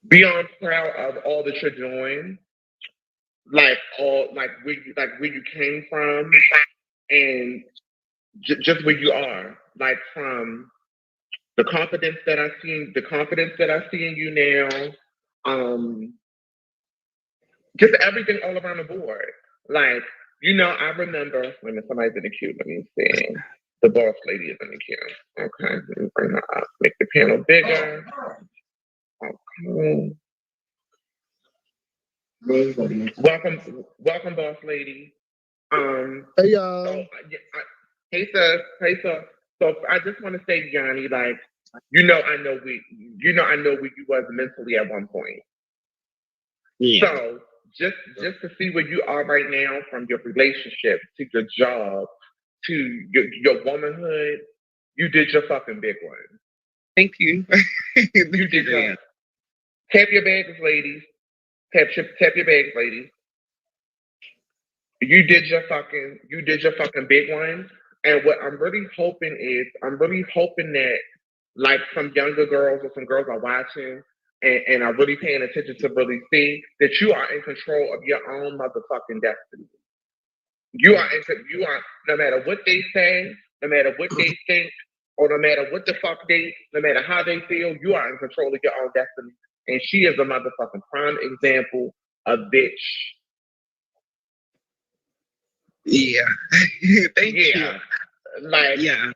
beyond proud of all that you're doing, like all like where you came from, and just where you are, like from the confidence that I see in you now, just everything all around the board. Like, I remember when somebody's in the queue. Let me see. The boss lady is in the queue. Okay, let me bring her up. Make the panel bigger. Okay. Welcome, boss lady. Hey y'all. Hey sis, hey sis. So I just want to say, Yanni, like, I know where you was mentally at one point. Yeah. So just to see where you are right now, from your relationship to your job to your womanhood, you did your fucking big one. Thank you. You did your tap your bags, ladies. Tap your bags, ladies. You did your fucking big one. And what I'm really hoping that, like, some younger girls or some girls are watching and are really paying attention to really see that you are in control of your own motherfucking destiny. You are, no matter what they say, no matter what they think, or no matter what the fuck no matter how they feel, you are in control of your own destiny. And she is a motherfucking prime example of bitch. Yeah. Thank you. Like, you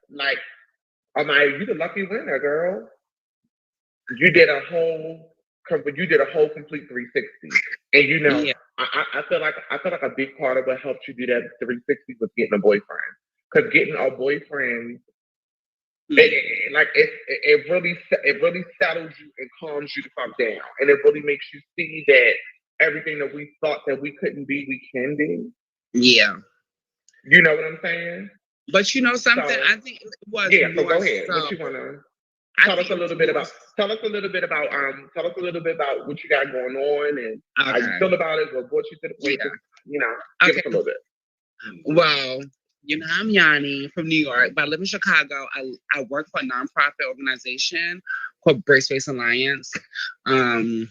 the lucky winner, girl. You did a whole complete 360. And I feel like a big part of what helped you do that 360 was getting a boyfriend. Because getting a boyfriend, it really settles you and calms you the fuck down, and it really makes you see that everything that we thought that we couldn't be, we can be. Yeah. You know what I'm saying? But you know something, I think it was. Yeah. So go ahead. What you wanna? Tell us a little bit about what you got going on and how you feel about it, or what you think. Give us a little bit. Well, I'm Yanni from New York, but I live in Chicago. I work for a nonprofit organization called Braceface Alliance. And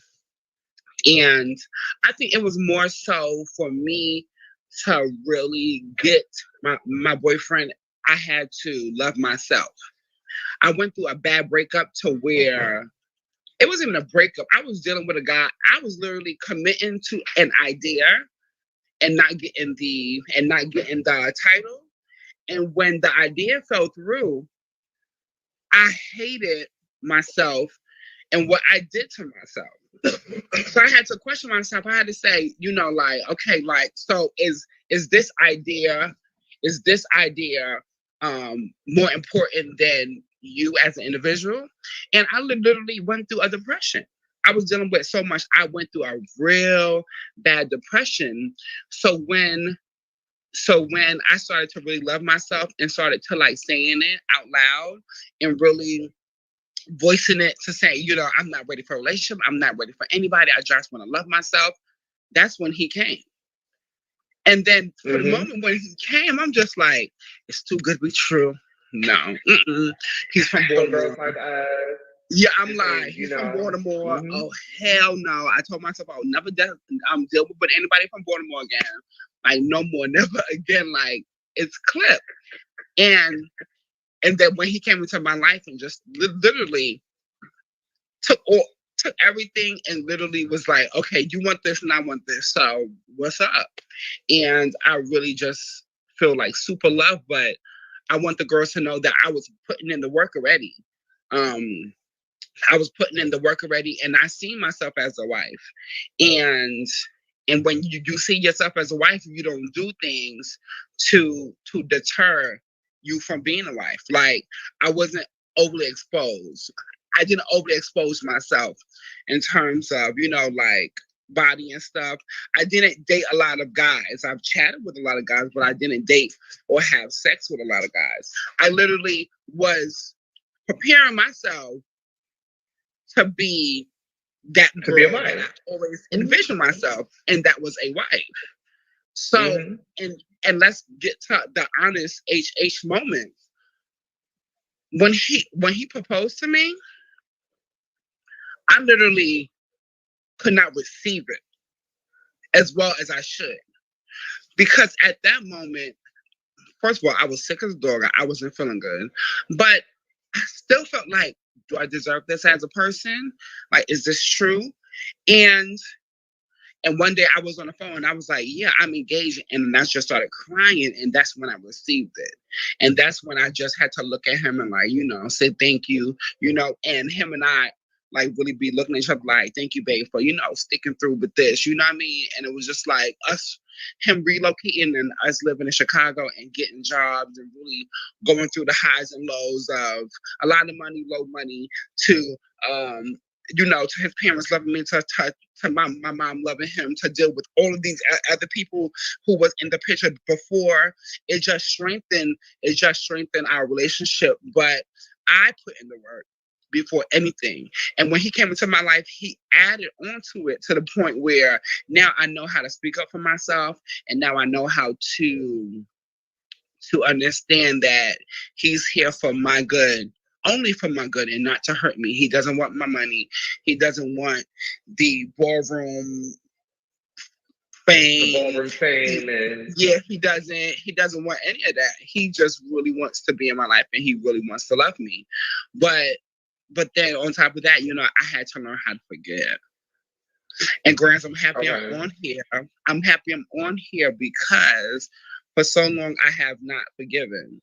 I think it was more so for me to really get my boyfriend. I had to love myself. I went through a bad breakup to where it wasn't even a breakup. I was dealing with a guy. I was literally committing to an idea and not getting the title. And when the idea fell through, I hated myself and what I did to myself. So I had to question myself. I had to say, okay, so is this idea more important than you as an individual? And I literally went through a depression. I was dealing with so much. I went through a real bad depression. So when I started to really love myself and started to saying it out loud and really voicing it to say, I'm not ready for a relationship. I'm not ready for anybody. I just want to love myself. That's when he came. And then for the moment when he came, I'm just like, it's too good to be true. No. He's from Baltimore. Yeah, I'm like, he's from Baltimore. Oh, hell no. I told myself I would never deal with anybody from Baltimore again. Like, no more, never again. Like, it's clip. And then when he came into my life and just literally took everything and literally was like, okay, you want this and I want this. So what's up? And I really just feel like super love, but I want the girls to know that I was putting in the work already. I was putting in the work already, and I see myself as a wife. And when you see yourself as a wife, you don't do things to deter you from being a wife. Like, I wasn't overly exposed. I didn't overly expose myself in terms of, body and stuff. I didn't date a lot of guys. I've chatted with a lot of guys, but I didn't date or have sex with a lot of guys. I literally was preparing myself to be that girl that I always envisioned myself, and that was a wife. So, and let's get to the honest HH moment. When he proposed to me, I literally could not receive it as well as I should. Because at that moment, first of all, I was sick as a dog. I wasn't feeling good. But I still felt like, do I deserve this as a person? Like, is this true? And one day I was on the phone and I was like, yeah, I'm engaged. And I just started crying. And that's when I received it. And that's when I just had to look at him and like, say thank you, and him and I like really be looking at each other like, thank you, babe, for, sticking through with this, you know what I mean? And it was just like him relocating and us living in Chicago and getting jobs and really going through the highs and lows of a lot of money, low money, to to his parents loving me, to my mom loving him, to deal with all of these other people who was in the picture before. It just strengthened our relationship. But I put in the work before anything. And when he came into my life, he added onto it to the point where now I know how to speak up for myself. And now I know how to understand that he's here for my good, only for my good and not to hurt me. He doesn't want my money. He doesn't want the ballroom fame. The ballroom fame and he doesn't want any of that. He just really wants to be in my life and he really wants to love me. But then on top of that, I had to learn how to forgive. And Grants, I'm happy I'm on here. I'm happy I'm on here because for so long I have not forgiven.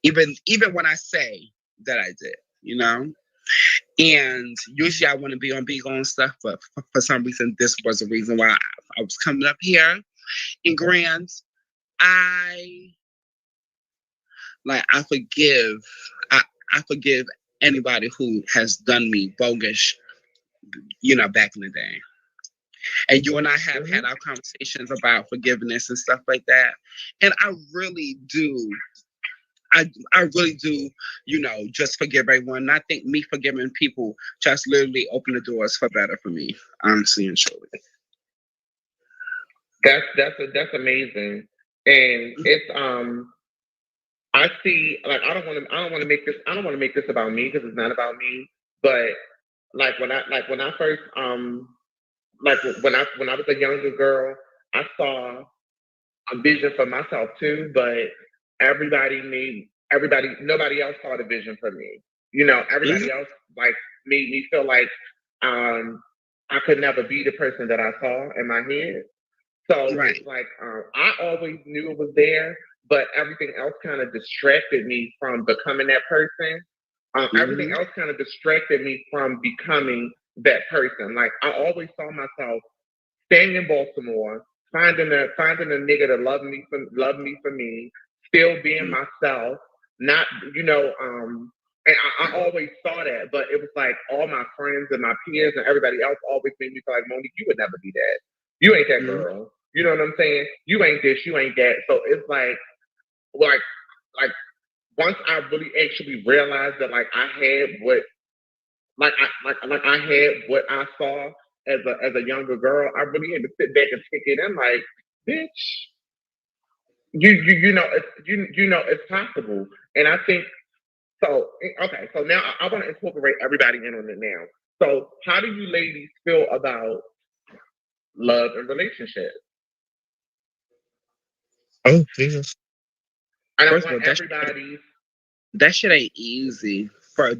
Even when I say that I did, And usually I want to be on Beagle and stuff, but for some reason this was the reason why I was coming up here. And Grants, I forgive. I forgive anybody who has done me bogus, back in the day. And you and I have had our conversations about forgiveness and stuff like that. And I really do. I really do, just forgive everyone. And I think me forgiving people just literally open the doors for better for me, honestly and truly. That's amazing. And it's I see, like, I don't want to make this about me because it's not about me. But when I first when I was a younger girl, I saw a vision for myself too. But nobody else saw the vision for me. Everybody else like made me feel like I could never be the person that I saw in my head. So It's like I always knew it was there, but everything else kind of distracted me from becoming that person. Everything else kind of distracted me from becoming that person. Like I always saw myself staying in Baltimore, finding a nigga to love me for me, still being myself, not and I always saw that, but it was like all my friends and my peers and everybody else always made me feel like, Monique, you would never be that. You ain't that girl. You know what I'm saying? You ain't this, you ain't that. So it's like once I really actually realized that like I had what I had what I saw as a younger girl, I really had to sit back and take it in like, bitch, it's possible. And I think so. Okay, so now I want to incorporate everybody in on it now. So how do you ladies feel about love and relationships? Oh Jesus! I don't want everybody. That shit ain't easy. You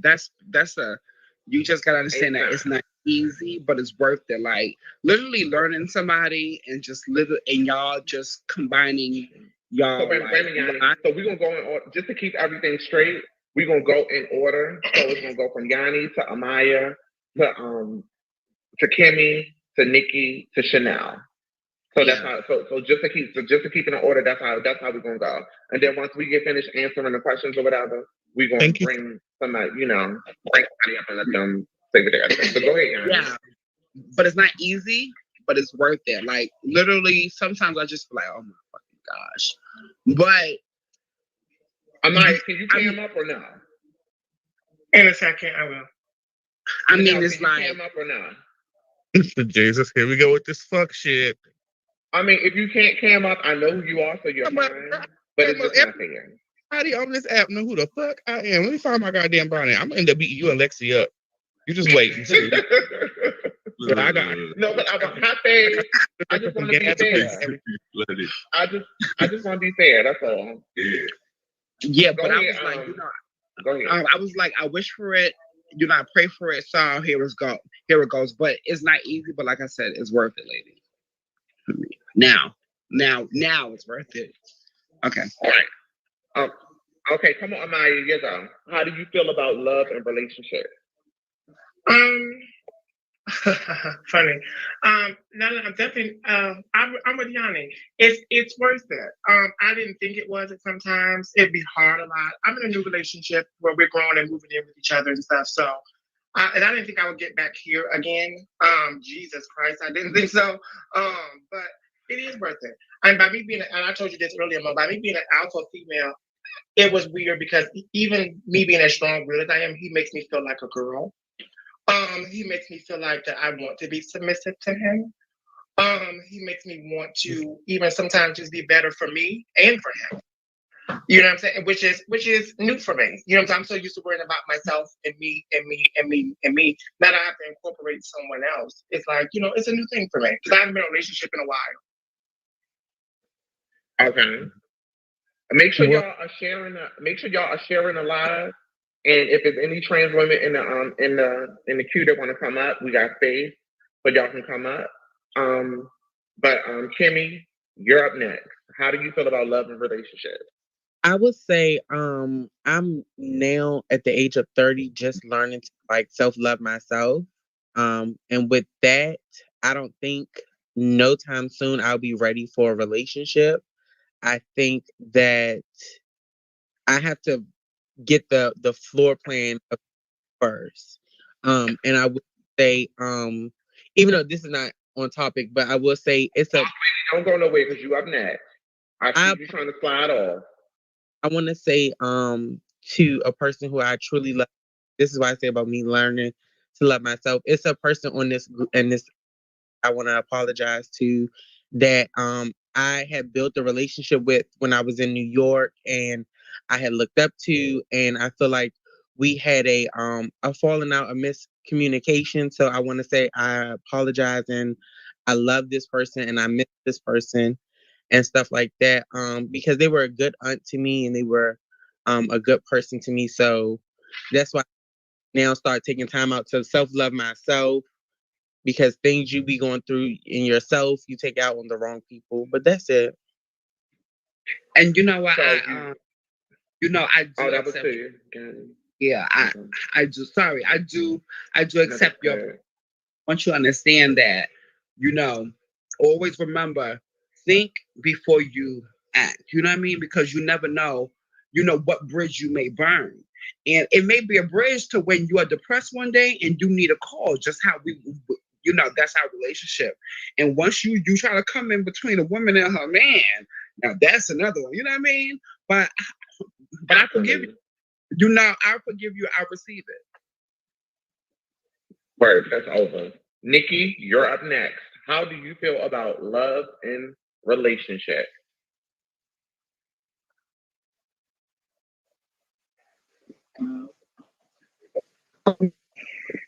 just gotta understand that it's not easy, but it's worth it. Like literally learning somebody and just living and y'all just combining y'all. So, so we're gonna go in order just to keep everything straight. We're gonna go in order. So it's gonna go from Yanni to Amaya to Kimmy to Nikki to Chanel. So that's how. So just to keep in order, that's how we're gonna go. And then once we get finished answering the questions or whatever, we're gonna bring somebody, bring somebody up and let them say what they gotta say. So go ahead, Yanni. Yeah, but it's not easy, but it's worth it. Like literally, sometimes I just feel like, oh my fucking gosh. But Amaya, can you cam up or no? In a second, I will. I mean, it's like cam up or not? Jesus, here we go with this fuck shit. I mean, if you can't cam up, I know who you are, so you're fine. But it's just not fair. Everybody on this app know who the fuck I am. Let me find my goddamn bonnet. I'm gonna end up beating you and Lexi up. You just wait and see. So I got no, but I was happy. I just want to be fair. I just want to be fair. That's all. Yeah, Go but ahead, I was like, go ahead. I was like, I wish for it. I pray for it. So here it go. Here it goes. But it's not easy. But like I said, it's worth it, lady. For me. Now it's worth it. Okay. All right. Okay, come on, Amaya, you go. How do you feel about love and relationships? Funny. No, I'm definitely. I'm with Yanni. It's worth it. I didn't think it was. It sometimes it'd be hard a lot. I'm in a new relationship where we're growing and moving in with each other and stuff. So, and I didn't think I would get back here again. Jesus Christ, I didn't think so. But it is worth it. And by me being, and I told you this earlier, but by me being an alpha female, it was weird because even me being as strong-willed as I am, he makes me feel like a girl. He makes me feel like that I want to be submissive to him. He makes me want to even sometimes just be better for me and for him. You know what I'm saying? Which is new for me. You know what I'm saying? I'm so used to worrying about myself and me and me and me and me. Now that I have to incorporate someone else, it's like, it's a new thing for me because I haven't been in a relationship in a while. Okay. Make sure y'all are sharing. Make sure y'all are sharing a live. And if there's any trans women in the queue that want to come up, we got space, but y'all can come up. But Kimmy, you're up next. How do you feel about love and relationships? I would say I'm now at the age of 30 just learning to like self-love myself. And with that, I don't think no time soon I'll be ready for a relationship. I think that I have to get the floor plan first. And I would say, even though this is not on topic, but I will say it's a. Don't go nowhere because you up next. I see you trying to slide off. I want to say, to a person who I truly love. This is why I say about me learning to love myself. It's a person on this and this. I want to apologize to that. I had built a relationship with when I was in New York, and I had looked up to, and I feel like we had a falling out, a miscommunication. So I want to say I apologize, and I love this person, and I miss this person, and stuff like that. Because they were a good aunt to me, and they were a good person to me. So that's why I now start taking time out to self love myself. Because things you be going through in yourself, you take out on the wrong people. But that's it. And you know what? So I do that was accept. you. Yeah, I do. Sorry, I do accept your. I want you to understand that. Always remember, think before you act. You know what I mean? Because you never know. What bridge you may burn. And it may be a bridge to when you are depressed one day and you need a call. Just how that's our relationship. And once you try to come in between a woman and her man, now that's another one. You know what I mean? But I forgive you. I forgive you. I receive it. Word, that's over. Nikki, you're up next. How do you feel about love and relationship?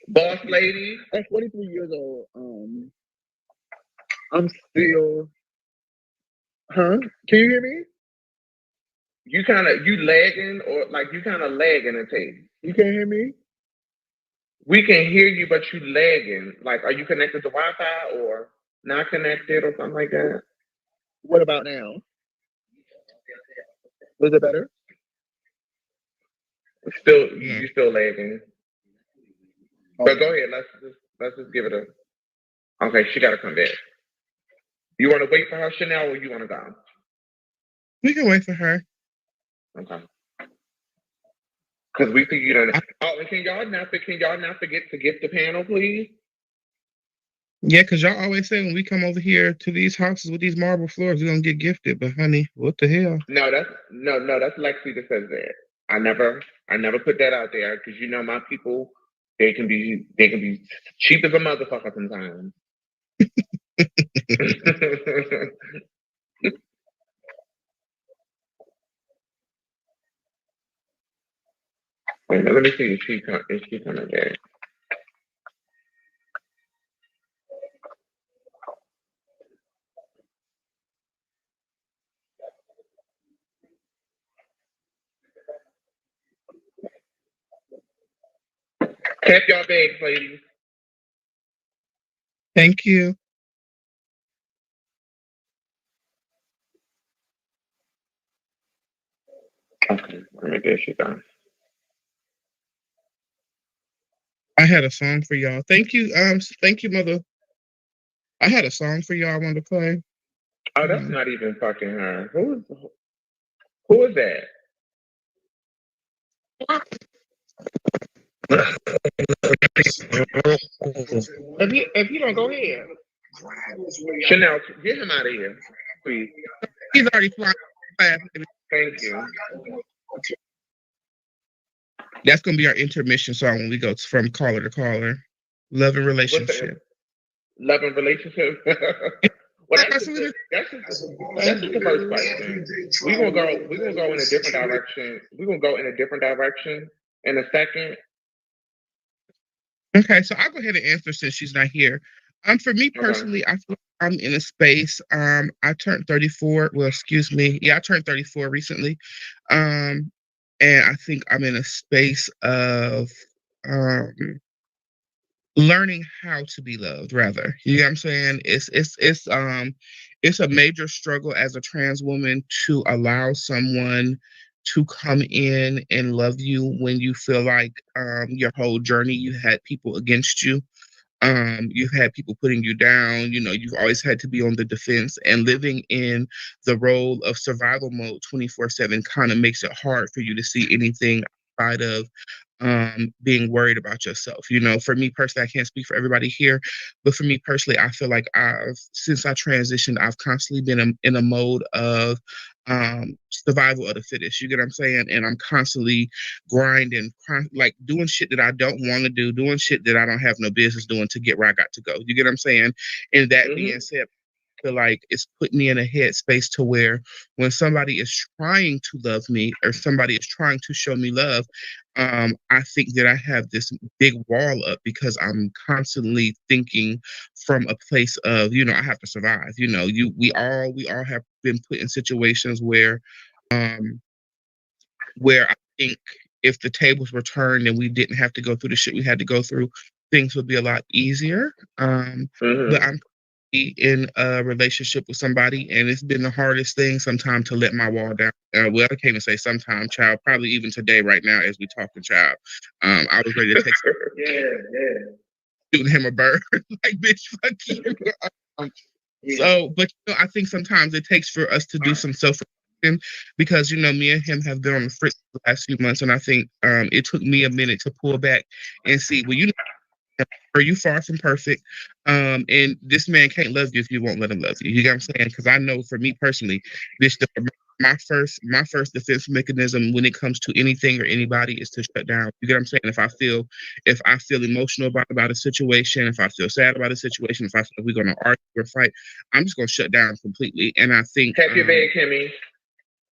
Boss lady, At 43 years old, I'm still. Huh? Can you hear me? you lagging or like you kind of lagging and tape. You can't hear me? We can hear you, but you lagging. Like, are you connected to Wi-Fi or not connected or something like that? What about now? Was it better? Still, you still lagging. But go ahead. Let's just give it a. Okay, she got to come back. You want to wait for her, Chanel, or you want to go? We can wait for her. Okay. Because we figured on it. Oh, and can y'all not forget to gift the panel, please? Yeah, because y'all always say when we come over here to these houses with these marble floors, we're gonna get gifted. But honey, what the hell? No, that's Lexi that says that. I never put that out there because my people, they can be cheap as a motherfucker sometimes. Wait, let me see if she coming back. Tap your bags, ladies. Thank you. Okay, let me get you done. I had a song for y'all. Thank you. Thank you, mother. I had a song for y'all I wanted to play. Oh, that's not even fucking her. Who is that? If you don't go ahead. Chanel, get him out of here, please. He's already flying fast. Thank you. That's gonna be our intermission song when we go from caller to caller. Love and relationship. Love and relationship. Well, that's just the first question. We're gonna go in a different direction. We're gonna go in a different direction in a second. Okay, so I'll go ahead and answer since she's not here. For me personally, I feel like I'm in a space. I turned 34. Well, excuse me. Yeah, I turned 34 recently. And I think I'm in a space of learning how to be loved, rather. You know what I'm saying? It's a major struggle as a trans woman to allow someone to come in and love you when you feel like your whole journey you had people against you. You've had people putting you down. You know, you've always had to be on the defense, and living in the role of survival mode 24/7 kind of makes it hard for you to see anything outside of being worried about yourself. You know, for me personally, I can't speak for everybody here, but for me personally, I feel like since I transitioned, I've constantly been in a mode of survival of the fittest. You get what I'm saying? And I'm constantly grinding, like doing shit that I don't want to do, doing shit that I don't have no business doing to get where I got to go. You get what I'm saying? And that being said, I feel like it's put me in a headspace to where when somebody is trying to love me or somebody is trying to show me love, I think that I have this big wall up because I'm constantly thinking from a place of, you know, I have to survive. You know, we all have been put in situations where I think if the tables were turned and we didn't have to go through the shit we had to go through, things would be a lot easier. But I'm in a relationship with somebody, and it's been the hardest thing sometimes to let my wall down. Well, I can't even say sometime, child. Probably even today, right now, as we talking, child. I was ready to take shooting him a bird, like bitch, fuck you. So, but you know, I think sometimes it takes for us to do some self-reflection because you know, me and him have been on the fritz the last few months, and I think it took me a minute to pull back and see. Well, you know. Are you far from perfect? And this man can't love you if you won't let him love you. You get what I'm saying? Because I know for me personally, my first defense mechanism when it comes to anything or anybody is to shut down. You get what I'm saying? If I feel emotional about a situation, if I feel sad about a situation, if I feel like we're gonna argue or fight, I'm just gonna shut down completely. And I think Tap your bag, Kimmy.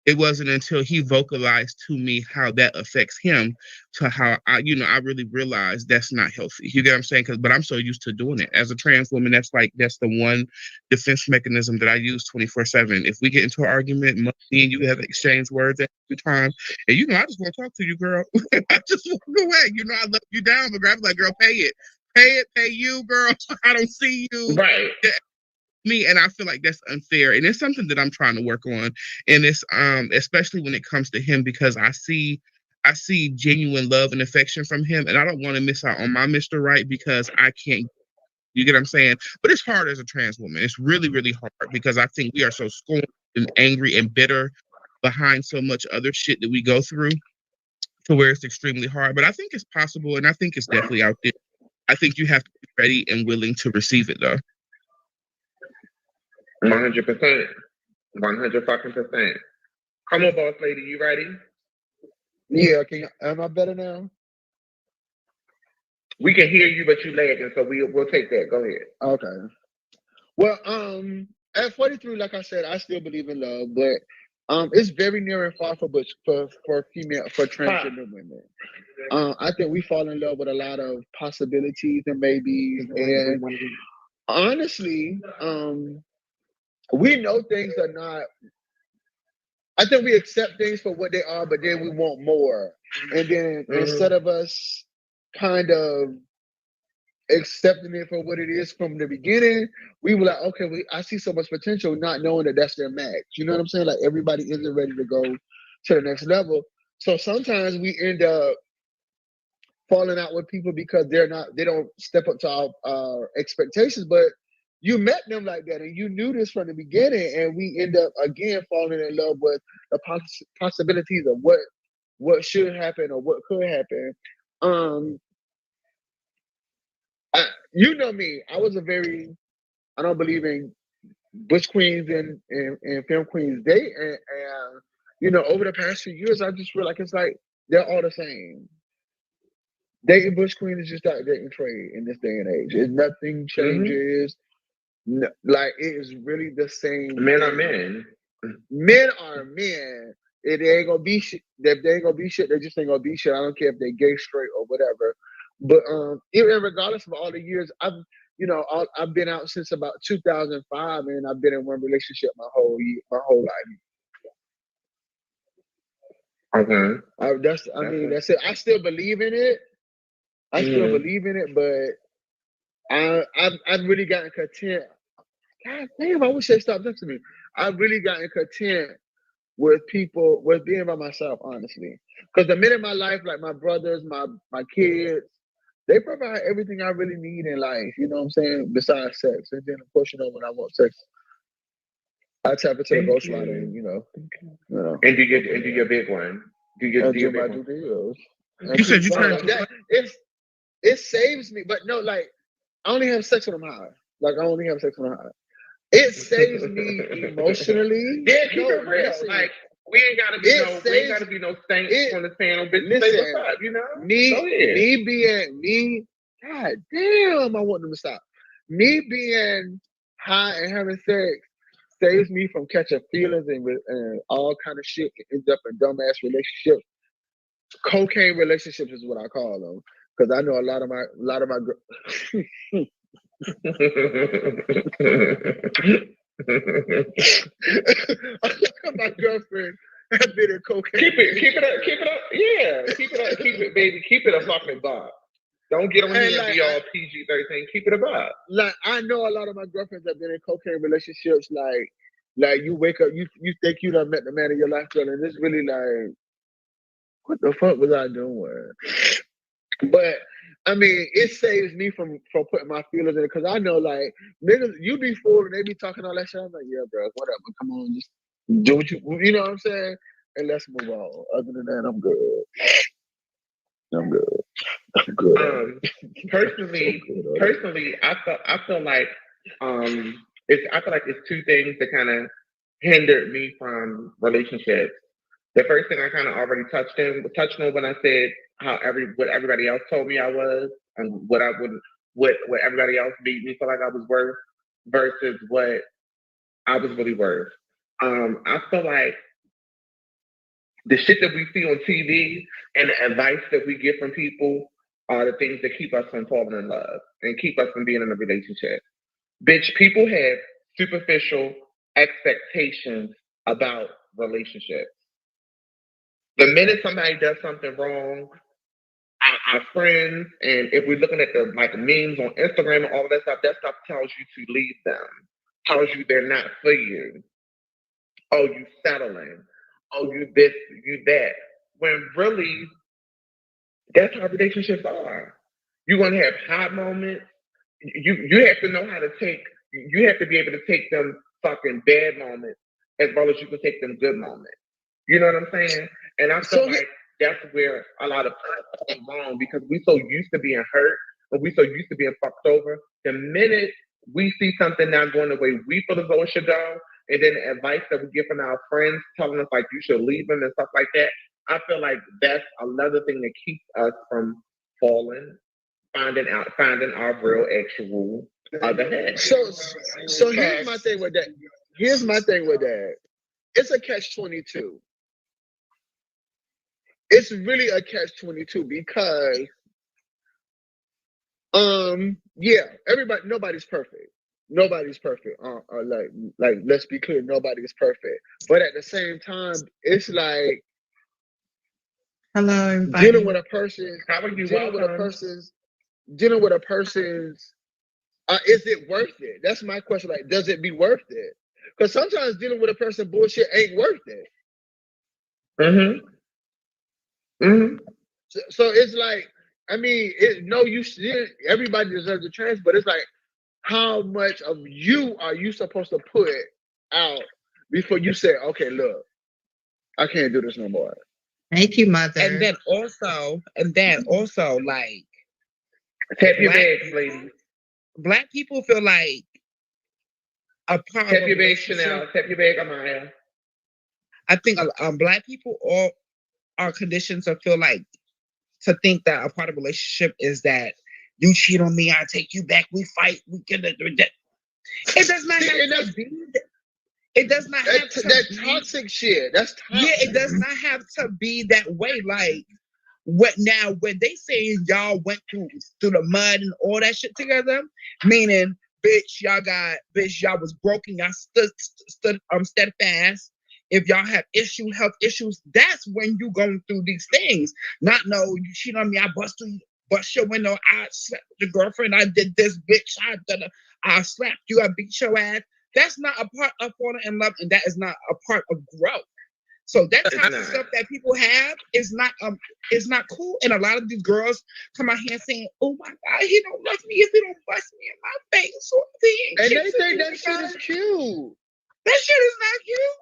It wasn't until he vocalized to me how that affects him to how I really realized that's not healthy. You get what I'm saying? But I'm so used to doing it. As a trans woman, that's the one defense mechanism that I use 24/7. If we get into an argument, me and you have exchanged words every time, and you know, I just want to talk to you, girl. I just walk away. You know, I love you down, but grab like, girl, pay it. Pay you, girl. I don't see you. Right. Me, and I feel like that's unfair, and it's something that I'm trying to work on, and it's especially when it comes to him because I see genuine love and affection from him, and I don't want to miss out on my Mr. Right because I can't. You get what I'm saying? But it's hard as a trans woman. It's really, really hard because I think we are so scorned and angry and bitter behind so much other shit that we go through to where it's extremely hard. But I think it's possible, and I think it's definitely out there. I think you have to be ready and willing to receive it, though. 100%. 100%. Come on, boss lady, you ready? Yeah, am I better now? We can hear you, but you lagging, so we'll take that. Go ahead. Okay. Well, at 43, like I said, I still believe in love, but it's very near and far for transgender women. I think we fall in love with a lot of possibilities and maybes, and honestly, we know things are not. I think we accept things for what they are, but then we want more. And then instead of us kind of accepting it for what it is from the beginning, we were like, okay, I see so much potential, not knowing that that's their match. You know what I'm saying? Like everybody isn't ready to go to the next level. So sometimes we end up falling out with people because they don't step up to our expectations. But you met them like that, and you knew this from the beginning, and we end up again falling in love with the possibilities of what should happen or what could happen. You know me. I don't believe in butch queens and film queens date. And over the past few years, I just feel like it's like they're all the same. Dating butch queen is just like dating trade in this day and age. Nothing changes. No, like it is really the same. Men are men. Men are men. If they ain't gonna be shit, if they ain't gonna be shit, they just ain't gonna be shit. I don't care if they gay, straight, or whatever. But even regardless of all the years, I've been out since about 2005, and I've been in one relationship my whole life. Okay. That's it. I still believe in it. But I've really gotten content. God damn, I wish they stopped texting me. I've really gotten content with being by myself, honestly. Because the men in my life, like my brothers, my kids, they provide everything I really need in life. You know what I'm saying? Besides sex. And then, of course, when I want sex, I tap into the ghost rider and, And do your big one. Do your big one. Deals. You said you turned it saves me, but no, like I only have sex when I'm high. It saves me emotionally. Yeah, keep it real. Listen, like we ain't gotta be no saints on the panel, bitch. Listen, stop, me being me. God damn, I want them to stop. Me being high and having sex saves me from catching feelings and all kind of shit. Ends up in dumbass relationships. Cocaine relationships is what I call them, because I know a lot of my my girlfriend has been in cocaine. Keep it up. Yeah, keep it, baby. Keep it a fucking bar. Don't get on here and be all PG-13. Keep it about. Like I know a lot of my girlfriends have been in cocaine relationships. Like you wake up, you think you done met the man of your life, girl, and it's really like, what the fuck was I doing? But I mean, it saves me from putting my feelings in it, because I know, like, niggas, you be fooled and they be talking all that shit. I'm like, yeah, bro, whatever. Come on, just do what you know what I'm saying? And let's move on. Other than that, I'm good. Personally, I feel like it's two things that kind of hindered me from relationships. The first thing I kind of already touched on when I said what everybody else told me I was, and what everybody else made me feel like I was worth versus what I was really worth. I feel like the shit that we see on TV and the advice that we get from people are the things that keep us from falling in love and keep us from being in a relationship. Bitch, people have superficial expectations about relationships. The minute somebody does something wrong, our friends, and if we're looking at the memes on Instagram and all of that stuff tells you to leave them, tells you they're not for you. Oh, you settling. Oh, you this, you that. When really, that's how relationships are. You're gonna have hot moments. You have to know how to take. You have to be able to take them fucking bad moments as well as you can take them good moments. You know what I'm saying? And I feel like that's where a lot of us go wrong, because we so used to being hurt and we so used to being fucked over. The minute we see something not going the way we feel as though it should go, and then the advice that we get from our friends telling us like you should leave them and stuff like that, I feel like that's another thing that keeps us from falling, finding our real actual other half. So here's my thing with that. It's a catch-22. It's really a catch-22 because, nobody's perfect. Nobody's perfect. Like, let's be clear, nobody is perfect. But at the same time, it's like Hello, everybody. dealing with a person, How are you? dealing with a Welcome. person's, dealing with a person's. Is it worth it? That's my question. Like, does it be worth it? Because sometimes dealing with a person bullshit ain't worth it. Mm-hmm. Mm-hmm. So it's like, I mean, no, you still, everybody deserves a chance, but it's like, how much of you are you supposed to put out before you say, okay, look, I can't do this no more. Thank you, mother. And then also, like, Tap your Black- bags, ladies. Black people feel like a part of Tap a your bag, relationship. Chanel. Tap your bag, Amaya. I think Black people all are conditioned to feel like, to think that a part of a relationship is that you cheat on me, I take you back, we fight, we get it. It does not have to be. It does not have to That be. toxic shit. That's toxic. Yeah, it does not have to be that way. Like, what now? When they say y'all went through the mud and all that shit together, meaning, y'all was broken, y'all stood steadfast. If y'all have health issues, that's when you going through these things. Not no, you cheat on me, I bust your window, I slept with your girlfriend, I did this, bitch, I slapped you, I beat your ass. That's not a part of falling in love, and that is not a part of growth. So that type of stuff that people have is not cool. And a lot of these girls come out here saying, "Oh my God, he don't love me if he don't bust me in my face." Sort of thing. And they think that shit is cute. That shit is not cute.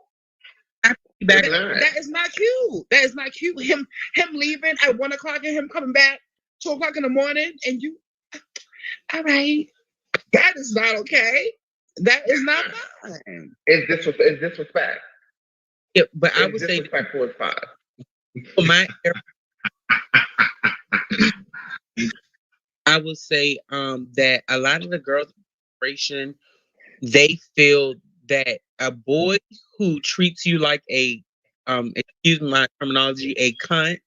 That is not cute. That is not cute. Him leaving at 1 o'clock and him coming back 2 o'clock in the morning, and you, all right, that is not okay. That is not fine. It's disrespect. Yeah, but I would say disrespectful as fuck. for my, I would say that a lot of the girls' generation, they feel that a boy who treats you like a excuse my terminology, a cunt,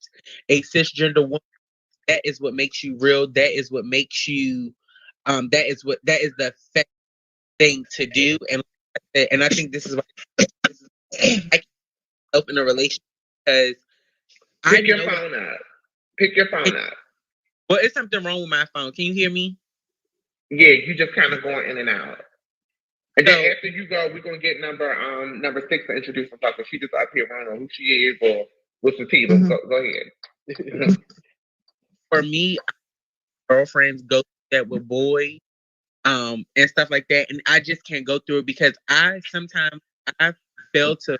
a cisgender woman, that is what makes you real. That is what makes you that is the effective thing to do. And I think this is why I help in a relationship, because Pick your phone up. Pick your phone up. Well, it's something wrong with my phone. Can you hear me? Yeah, you just kind of going in and out. And then after you go, we're gonna get number 6 to introduce herself. Because she just up here running on who she is or with some tea. Mhm. Go ahead. For me, girlfriends go through that with boys, and stuff like that, and I just can't go through it because I fail to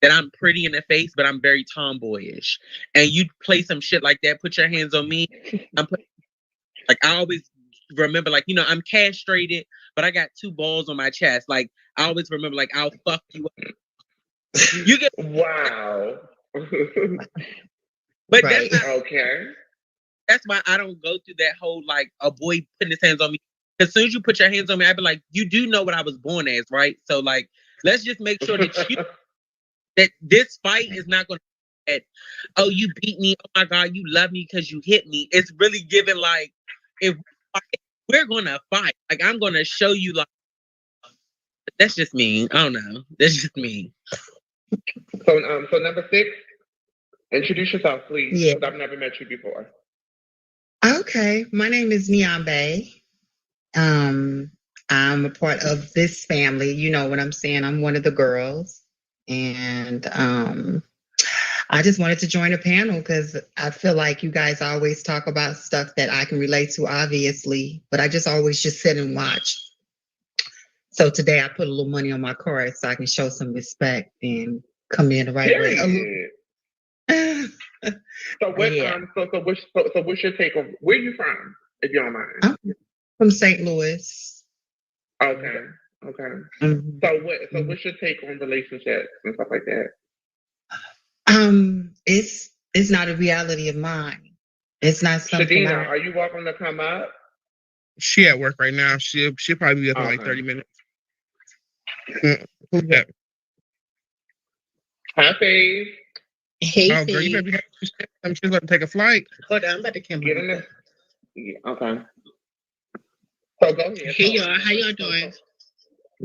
that I'm pretty in the face, but I'm very tomboyish. And you play some shit like that, put your hands on me. I always remember, like, I'm castrated, but I got 2 balls on my chest. Like, I always remember, like, I'll fuck you up. You get wow. But Right. that's not Okay. That's why I don't go through that whole, like, a boy putting his hands on me. As soon as you put your hands on me, I'd be like, you do know what I was born as, right? So, like, let's just make sure that this fight is not going to, oh, you beat me. Oh my God, you love me because you hit me. It's really given, like, if we're going to fight, like, I'm going to show you, like, that's just me. I don't know. That's just me. So number 6, introduce yourself, please. Yeah. Because I've never met you before. Okay, my name is Neon Bay. I'm a part of this family. You know what I'm saying? I'm one of the girls. And I just wanted to join a panel because I feel like you guys always talk about stuff that I can relate to, obviously, but I just always just sit and watch. So today I put a little money on my card so I can show some respect and come in the right way. Period. So what? Yeah. So what's your take on where you from, if you don't mind? I'm from St. Louis. Okay. Mhm. So what's your take on relationships and stuff like that? It's not a reality of mine. It's not something. Shadina, are you welcome to come up? She at work right now. She'll probably be up in like 30 minutes. Who's that? Hi, Faith. Hey, Oh, girl, you better be happy. She's about to take a flight. hold on, I'm about to come Get in on. there. Yeah, okay. So go ahead. Hey, y'all. How y'all doing?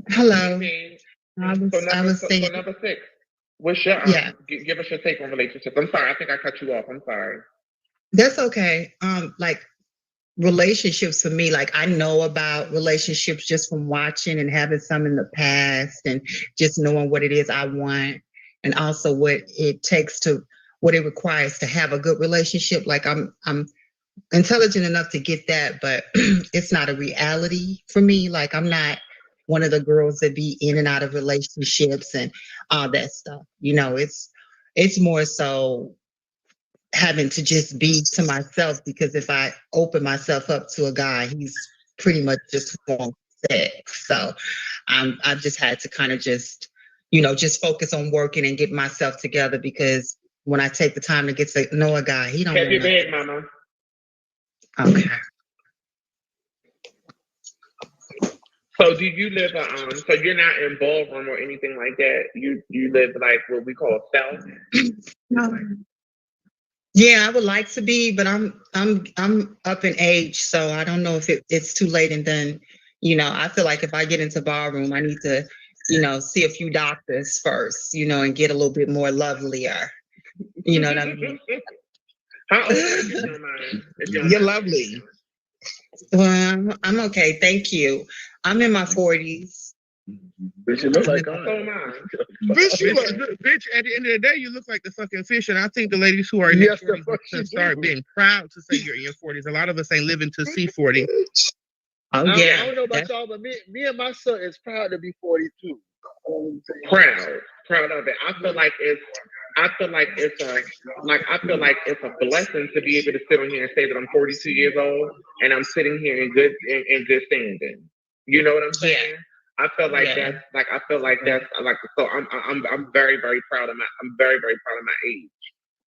Hello. Hey, I was so saying. number 6. What's your Yeah. give us your take on relationships? I'm sorry, I think I cut you off. I'm sorry. That's okay. Like relationships for me, like I know about relationships just from watching and having some in the past and just knowing what it is I want and also what it takes to what it requires to have a good relationship. Like I'm intelligent enough to get that, but it's not a reality for me. Like I'm not one of the girls that be in and out of relationships and all that stuff. You know, it's more so having to just be to myself because if I open myself up to a guy, he's pretty much just want sex. So I've just had to kind of just, you know, just focus on working and get myself together because when I take the time to get to know a guy, he don't Have want your bed, nothing. mama. Okay. So do you live so you're not in ballroom or anything like that? You live like what we call stealth? Yeah, I would like to be, but I'm up in age, so I don't know if it's too late. And then, you know, I feel like if I get into ballroom, I need to, you know, see a few doctors first, you know, and get a little bit more lovelier. You know what I mean? How old are you, if you don't mind? If you don't You're mind. lovely. Well, I'm okay. Thank you. I'm in my 40s. Bitch, you look like So God. am I. Bitch, you bitch, at the end of the day, you look like the fucking fish. And I think the ladies who are in their Yes, the 40s fuck should you start do. being proud to say you're in your 40s. A lot of us ain't living to see 40. Oh I yeah. don't know about That's- y'all, but me and my son is proud to be 42. Proud of it. I feel like it's a blessing to be able to sit on here and say that I'm 42 years old and I'm sitting here in good standing. You know what I'm saying? I feel like Yeah. that's like so I'm very very proud of my age.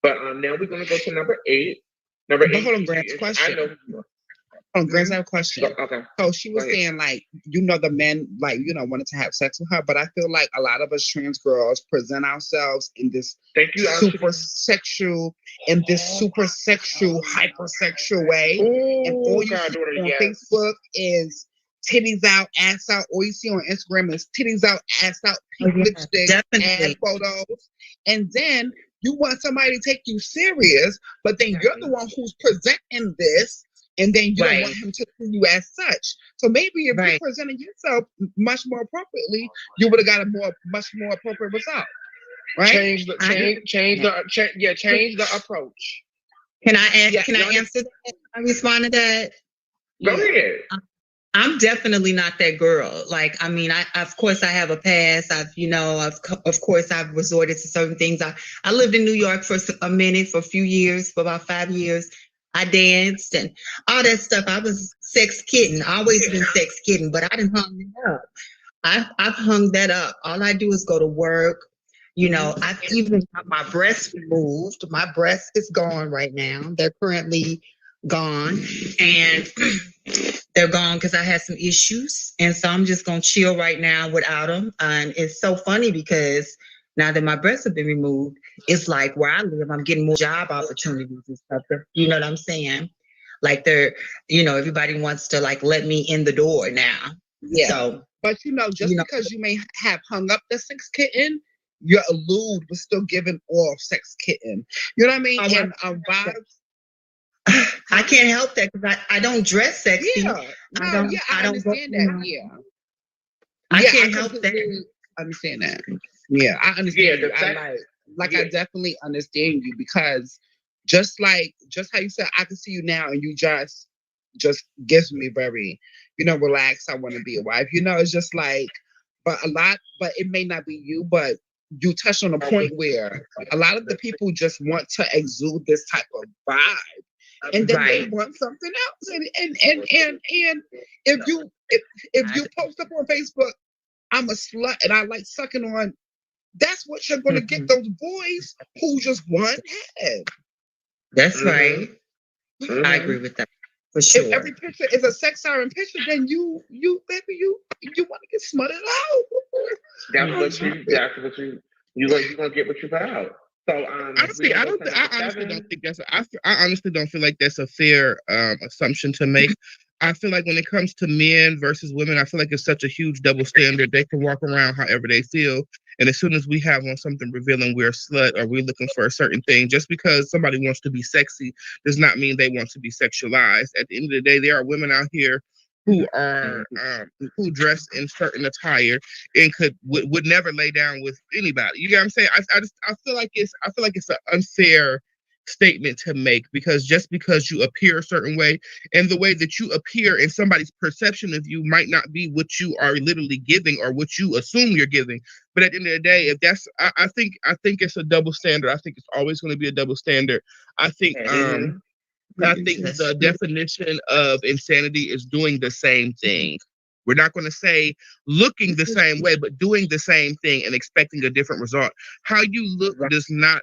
But now we're gonna go to number 8. Number But 8. hold on, Grant's question. I know. Oh, Grace, I have a question. Okay. So she was Go ahead. saying, like, you know, the men, like, you know, wanted to have sex with her, but I feel like a lot of us trans girls present ourselves in this Thank you. super sexual, hypersexual way. And all Oh you God, see daughter, on yes. Facebook is titties out, ass out. All you see on Instagram is titties out, ass out, pink Oh, yeah, lipstick, definitely. ass photos. And then you want somebody to take you serious, but then you're the one who's presenting this. And then you don't Right. want him to see you as such. So maybe if you Right. presented yourself much more appropriately, you would have got a much more appropriate result, right? Change the approach. Can I Yeah, can I answer that? Can I respond to that? Go ahead. I'm definitely not that girl. Like, I mean, of course I have a past. Of course I've resorted to certain things. I lived in New York for a minute, for a few years, for about 5 years. I danced and all that stuff. I was sex kitten, always been sex kitten, but I didn't hung it up. I've hung that up. All I do is go to work. You know, I've even got my breasts removed. My breast is gone right now. They're currently gone. And they're gone because I had some issues. And so I'm just going to chill right now without them. And it's so funny because now that my breasts have been removed, it's like where I live, I'm getting more job opportunities and stuff. You know what I'm saying? Like everybody wants to like let me in the door now. Yeah. So, but you know, just because you may have hung up the sex kitten, your elude was still giving off sex kitten. You know what I mean? And vibes. I can't help that because I don't dress sexy. Yeah, I understand that. Yeah, I can't help that. Understand that. Yeah, I understand. Yeah, I definitely understand you because just how you said, I can see you now, and you just gives me very, relaxed. I want to be a wife. It's just like, but it may not be you, but you touched on a point where a lot of the people just want to exude this type of vibe. And then they want something else. And if you post up on Facebook, I'm a slut and I like sucking on, that's what you're gonna get, those boys who just want head. That's right. I agree with that. For sure. If every picture is a sex siren picture, then you want to get smutted out. That's what you're gonna get what you put out. So honestly, I honestly don't feel like that's a fair assumption to make. I feel like when it comes to men versus women, I feel like it's such a huge double standard. They can walk around however they feel. And as soon as we have on something revealing we're a slut or we're looking for a certain thing, just because somebody wants to be sexy does not mean they want to be sexualized. At the end of the day, there are women out here who are who dress in certain attire and would never lay down with anybody. You get what I'm saying? I feel like it's an unfair statement to make, because just because you appear a certain way, and the way that you appear in somebody's perception of you might not be what you are literally giving or what you assume you're giving. But at the end of the day, if that's I think it's a double standard. I think it's always going to be a double standard. I think the definition of insanity is doing the same thing. We're not going to say looking the same way, but doing the same thing and expecting a different result. How you look does not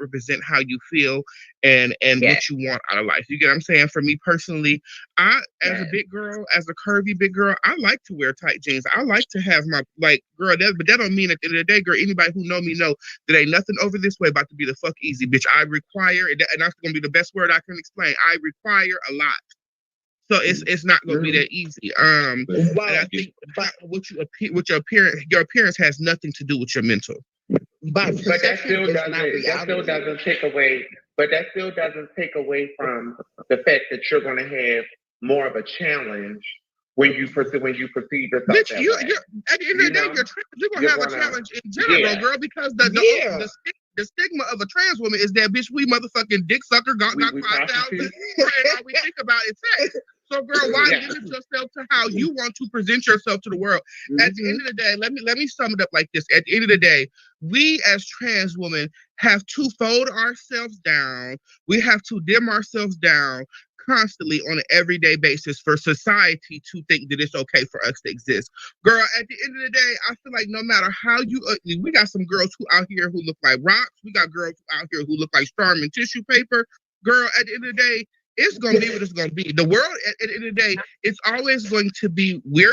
represent how you feel and what you want out of life. You get what I'm saying? For me personally, as a big girl, as a curvy big girl, I like to wear tight jeans. I like to have my girl. But that don't mean at the end of the day, girl. Anybody who know me know that ain't nothing over this way about to be the fuck easy, bitch. I require, and that's gonna be the best word I can explain. I require a lot. So it's not gonna be that easy. And I think your appearance has nothing to do with your mental. But that still doesn't take away. But that still doesn't take away from the fact that you're gonna have more of a challenge when you perceive yourself. Bitch, at the end of the day, you're gonna have a challenge in general, girl, because the stigma of a trans woman is that, bitch, we motherfucking dick sucker got 5,000. All we think about is sex. So, girl, why limit yourself to how you want to present yourself to the world? At the end of the day, let me sum it up like this. At the end of the day, we as trans women have to fold ourselves down. We have to dim ourselves down constantly on an everyday basis for society to think that it's okay for us to exist. Girl, at the end of the day, I feel like no matter how you we got some girls who out here who look like rocks. We got girls out here who look like Charmin tissue paper. Girl, at the end of the day, it's gonna be what it's gonna be. The world, at the end of the day, it's always going to be we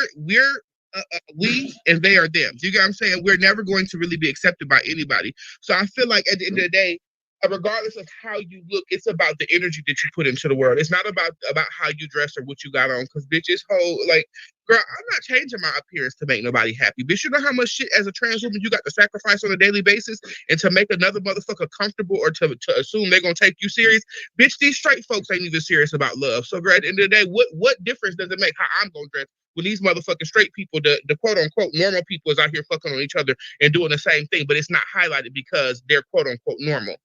and they are them. Do you get what I'm saying? We're never going to really be accepted by anybody. So I feel like at the end of the day, regardless of how you look, it's about the energy that you put into the world. It's not about how you dress or what you got on. Because bitches girl, I'm not changing my appearance to make nobody happy. Bitch, you know how much shit as a trans woman you got to sacrifice on a daily basis and to make another motherfucker comfortable or to assume they're gonna take you serious? Bitch, these straight folks ain't even serious about love. So girl, at the end of the day, what difference does it make how I'm gonna dress when these motherfucking straight people, the quote unquote normal people, is out here fucking on each other and doing the same thing, but it's not highlighted because they're quote unquote normal.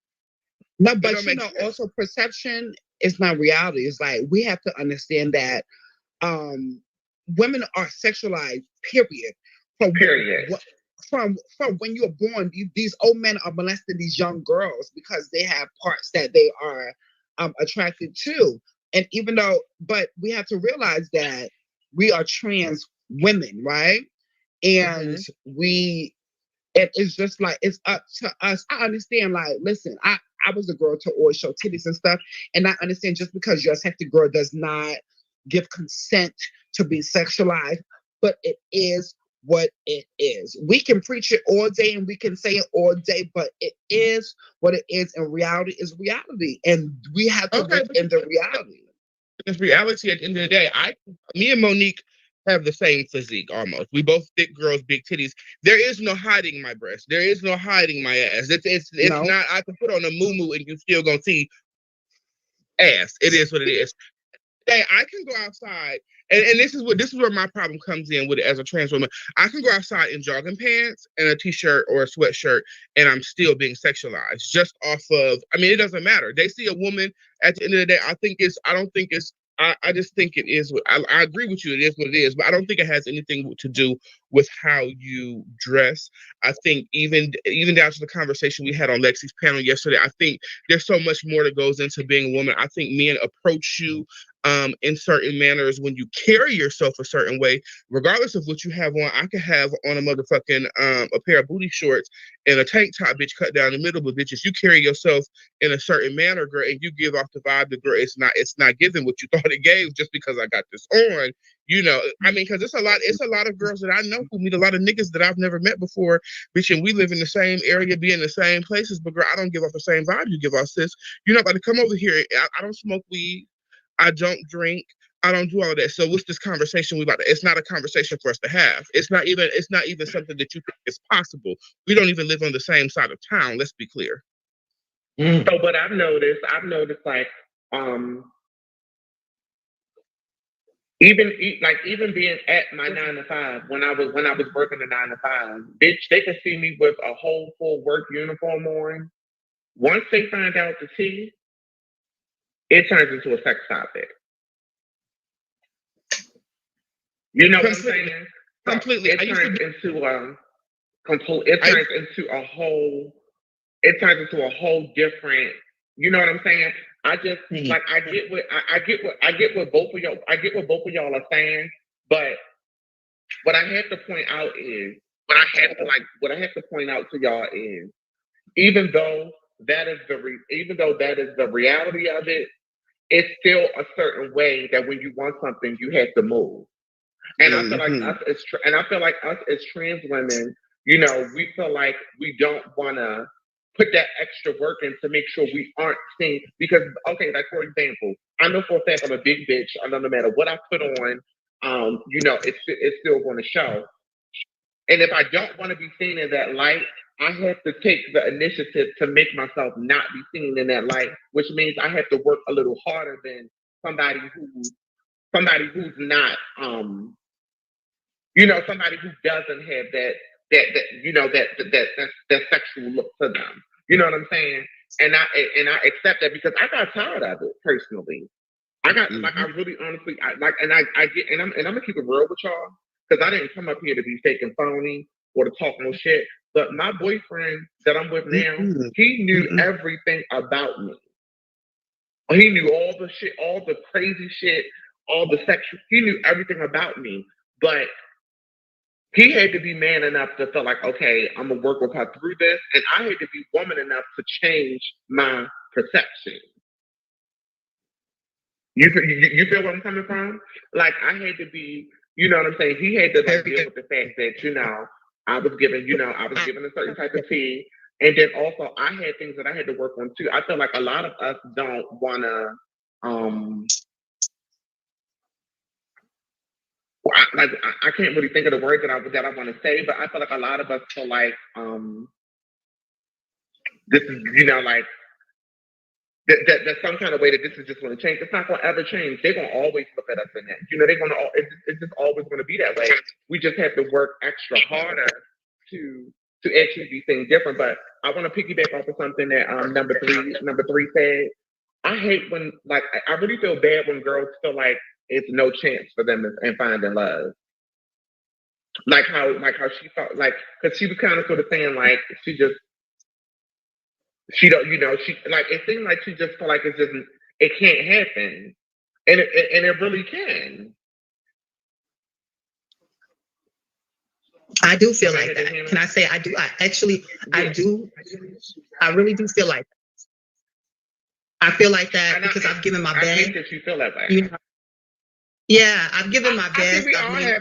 No, but also perception is not reality. It's like we have to understand that women are sexualized, period. From when you're born, these old men are molesting these young girls because they have parts that they are attracted to. And but we have to realize that we are trans women, right? And it's just like, it's up to us. I understand, like, listen, I was a girl to always show titties and stuff. And I understand just because you're a sexy girl does not give consent to be sexualized, but it is what it is. We can preach it all day and we can say it all day, but it is what it is. And reality is reality. And we have to live in the reality. It's reality at the end of the day. Me and Monique have the same physique almost. We both thick girls, big titties. There is no hiding my breast. There is no hiding my ass. It's not. I can put on a muumuu and you still gonna see ass. It is what it is. Hey, I can go outside, and this is where my problem comes in with it as a trans woman. I can go outside in jogging pants and a t-shirt or a sweatshirt, and I'm still being sexualized just off of. I mean, it doesn't matter. They see a woman at the end of the day. I just think it is. I agree with you. It is what it is, but I don't think it has anything to do with how you dress. I think even down to the conversation we had on Lexi's panel yesterday, I think there's so much more that goes into being a woman. I think men approach you in certain manners when you carry yourself a certain way, regardless of what you have on. I could have on a motherfucking a pair of booty shorts and a tank top, bitch, cut down the middle, but bitches, you carry yourself in a certain manner, girl, and you give off the vibe that, girl, it's not giving what you thought it gave just because I got this on. You know, I mean, because it's a lot of girls that I know who meet a lot of niggas that I've never met before, bitch, and we live in the same area, be in the same places, but girl, I don't give off the same vibe you give off, sis. You're not about to come over here. I don't smoke weed. I don't drink. I don't do all of that. So what's this conversation we about to, it's not a conversation for us to have. It's not even something that you think is possible. We don't even live on the same side of town, let's be clear. So what I've noticed like even being at my 9 to 5 when I was working the 9 to 5, bitch, they could see me with a whole full work uniform on. Once they find out the tea, it turns into a sex topic. You know what I'm saying? Completely. It turns into a whole different. You know what I'm saying? I just like I get what both of y'all are saying, but what I have to point out is what I have to point out to y'all is even though that is the reality of it, it's still a certain way that when you want something, you have to move. And I feel like us as trans women, you know, we feel like we don't want to put that extra work in to make sure we aren't seen. Because, okay, like for example, I know for a fact I'm a big bitch. I know no matter what I put on, you know, it's still going to show. And if I don't want to be seen in that light, I have to take the initiative to make myself not be seen in that light, which means I have to work a little harder than somebody who's not, you know, somebody who doesn't have that sexual look to them. You know what I'm saying? And I accept that because I got tired of it personally. I got like I really honestly I get and I'm gonna keep it real with y'all because I didn't come up here to be fake and phony or to talk no shit. But my boyfriend that I'm with now, he knew everything about me. He knew all the shit, all the crazy shit, all the sexual. He knew everything about me, but he had to be man enough to feel like, okay, I'm gonna work with her through this, and I had to be woman enough to change my perception. You feel where I'm coming from? Like I had to be, you know what I'm saying? He had to like deal with the fact that, you know, I was given a certain type of tea. And then also I had things that I had to work on too. I feel like a lot of us don't wanna I can't really think of the word that I want to say, but I feel like a lot of us feel like this is, you know, like that some kind of way that this is just going to change. It's not going to ever change. They're going to always look at us in that. You know, they're going to. It's just always going to be that way. We just have to work extra harder to actually be things different. But I want to piggyback off of something that number three said. I hate when I really feel bad when girls feel like it's no chance for them in finding love. Like how she felt like because she was kind of sort of saying like she don't, you know, she like it seemed like she just felt like it can't happen, and it really can. I do feel like that. Can I say I do? I really do feel like that. I feel like that because I've given my best. I think that you feel that way. You know, yeah, I've given my best. I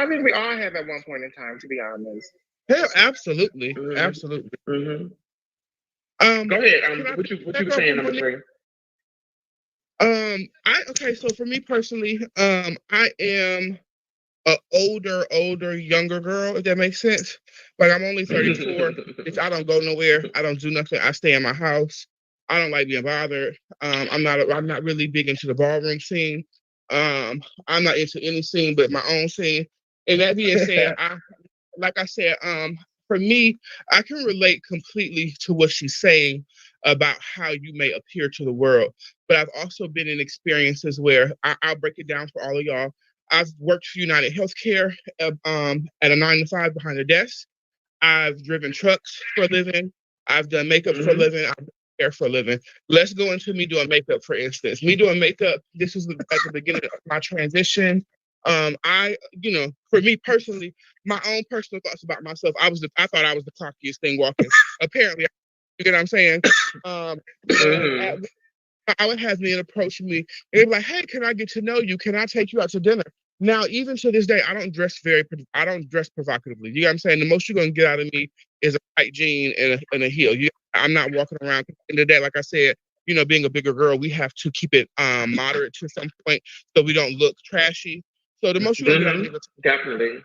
think we all have at one point in time, to be honest. Yeah, absolutely, absolutely. Go ahead. What you were saying, number three? So for me personally, I am an older, younger girl, if that makes sense. Like I'm only 34. I don't go nowhere. I don't do nothing. I stay in my house. I don't like being bothered. I'm not really big into the ballroom scene. I'm not into any scene but my own scene. And that being said, for me, I can relate completely to what she's saying about how you may appear to the world. But I've also been in experiences where I'll break it down for all of y'all. I've worked for United Healthcare at a 9 to 5 behind the desk. I've driven trucks for a living. I've done makeup for a living. I've done hair for a living. Let's go into me doing makeup, for instance. Me doing makeup, this was at the beginning of my transition. For me personally, my own personal thoughts about myself, I thought I was the cockiest thing walking. Apparently, you get what I'm saying? I would have men approach me and they'd be like, hey, can I get to know you? Can I take you out to dinner? Now, even to this day, I don't dress provocatively. You know what I'm saying? The most you're going to get out of me is a tight jean and a heel. I'm not walking around in the day, like I said, being a bigger girl, we have to keep it moderate to some point so we don't look trashy. So the most you're gonna get out of me, Definitely.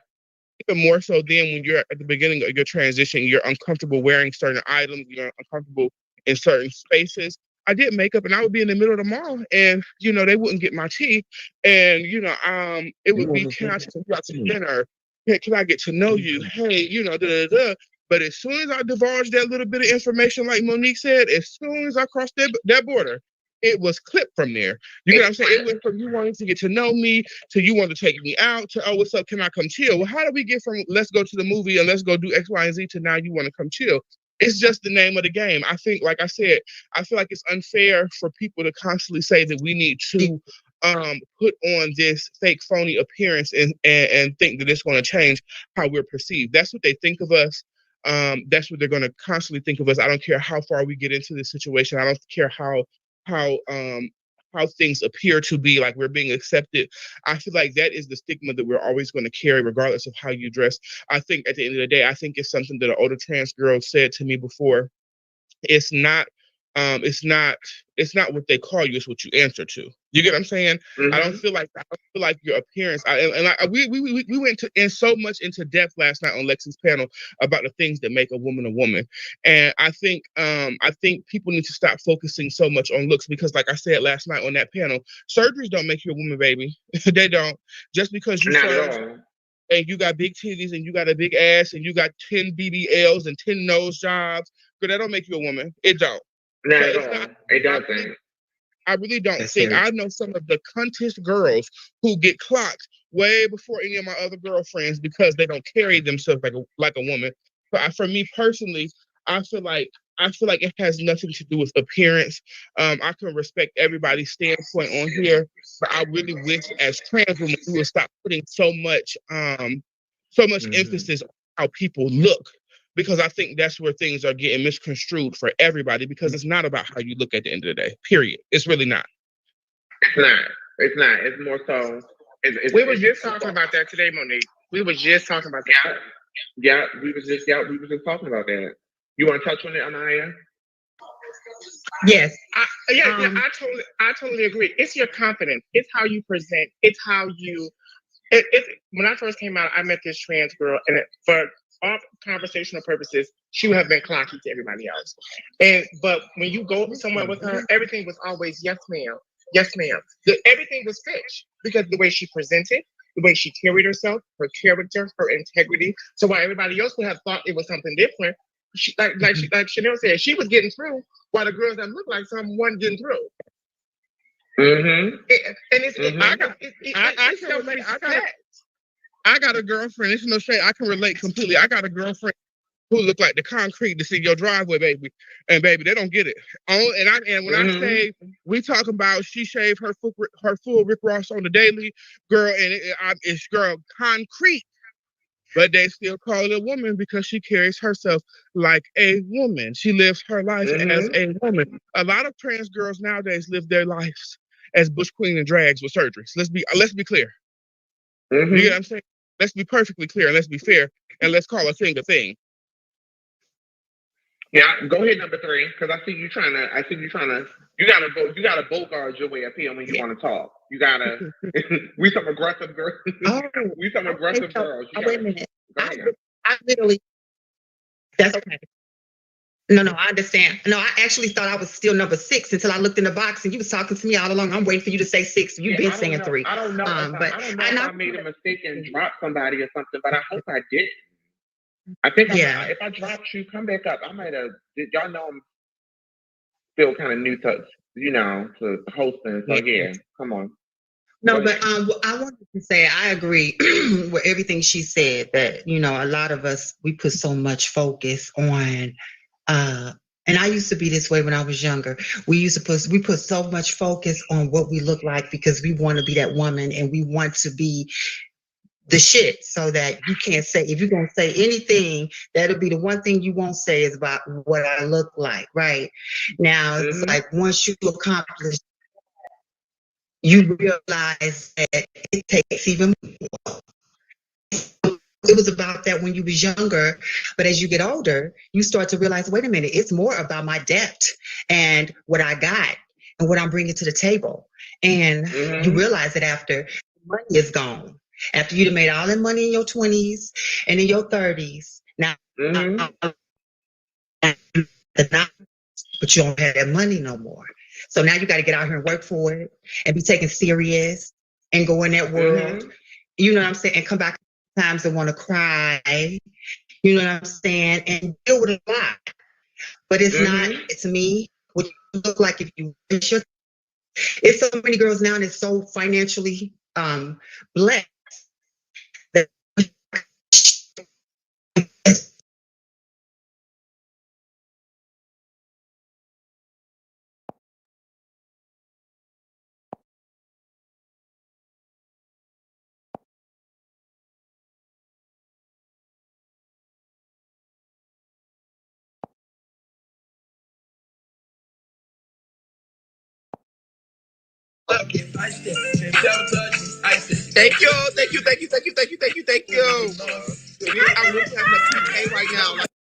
even more so then when you're at the beginning of your transition, you're uncomfortable wearing certain items, you're uncomfortable in certain spaces. I did makeup and I would be in the middle of the mall and, they wouldn't get my tea. And, it would be, can I take you out to dinner? Can I get to know you? Hey, da, da, da. But as soon as I divulged that little bit of information, like Monique said, as soon as I crossed that border, it was clipped from there. You get what I'm saying? It went from you wanting to get to know me to you want to take me out to, oh, what's up? Can I come chill? Well, how do we get from let's go to the movie and let's go do X, Y, and Z to now you want to come chill? It's just the name of the game. I think, like I said, I feel like it's unfair for people to constantly say that we need to put on this fake phony appearance and think that it's going to change how we're perceived. That's what they think of us. That's what they're going to constantly think of us. I don't care how far we get into this situation. I don't care how things appear to be like we're being accepted. I feel like that is the stigma that we're always going to carry, regardless of how you dress. I think at the end of the day, I think it's something that an older trans girl said to me before. It's not what they call you, it's what you answer to. You get what I'm saying? I don't feel like your appearance. We went in so much into depth last night on Lexi's panel about the things that make a woman a woman, and I think people need to stop focusing so much on looks because, like I said last night on that panel, surgeries don't make you a woman, baby. They don't. Just because you serve and you got big titties and you got a big ass and you got 10 BBLs and 10 nose jobs, but that don't make you a woman. It don't. No, it doesn't. I really don't think. I know some of the cuntest girls who get clocked way before any of my other girlfriends because they don't carry themselves like a woman. But for me personally, I feel like it has nothing to do with appearance. I can respect everybody's standpoint on here, but I really wish as trans women we would stop putting so much emphasis on how people look. Because I think that's where things are getting misconstrued for everybody because it's not about how you look at the end of the day, period. It's really not. It's not. It's more so. We were just talking about that today, Monique. We were just talking about that. Yeah, we was just talking about that. You want to touch on it, Anaya? Yes. I totally agree. It's your confidence. It's how you present. It's how you. When I first came out, I met this trans girl, and for all conversational purposes, she would have been clocky to everybody else. But when you go somewhere with her, everything was always yes, ma'am, yes, ma'am. Everything was fish because the way she presented, the way she carried herself, her character, her integrity. So while everybody else would have thought it was something different, like Chanel said, she was getting through while the girls that looked like someone wasn't getting through. I got a girlfriend. It's no shade. I can relate completely. I got a girlfriend who looked like the concrete to see your driveway, baby. And baby, they don't get it. And when I say we talk about she shaved her full Rick Ross on the daily, girl, and it's girl concrete. But they still call it a woman because she carries herself like a woman. She lives her life as a woman. A lot of trans girls nowadays live their lives as bush queen and drags with surgeries. Let's be clear. You know what I'm saying? Let's be perfectly clear and let's be fair and let's call a thing a thing. Yeah, go ahead, number 3, because I see you trying to. You gotta bogart your way up here when you want to talk. You gotta. We some aggressive girls. We some aggressive girls. Wait a minute. I literally. That's okay. No, I understand. No, I actually thought I was still number 6 until I looked in the box and you was talking to me all along. I'm waiting for you to say 6. You've been saying 3. I don't know. If I made a mistake and dropped somebody or something, but I hope I didn't. I think if I dropped you, come back up. I might have. Y'all know I'm still kind of new to hosting. So yeah, come on. No, but I wanted to say I agree with everything she said. That a lot of us we put so much focus on. And I used to be this way when I was younger. We put so much focus on what we look like because we want to be that woman and we want to be the shit, so that you can't say, if you're going to say anything, that'll be the one thing you won't say is about what I look like, right? Now, it's like once you accomplish, you realize that it takes even more. it was about that when you was younger, but as you get older, you start to realize, wait a minute, it's more about my depth and what I got and what I'm bringing to the table. And you realize that after money is gone, after you've made all that money in your 20s and in your 30s, now, but you don't have that money no more. So now you got to get out here and work for it and be taken serious and go in that world. You know what I'm saying? And come back times and want to cry. You know what I'm saying? And deal with a lot. But it's not, to me, what you look like if you it's so many girls now that's so financially blessed that Thank you. I'm looking at my PK right now. Like,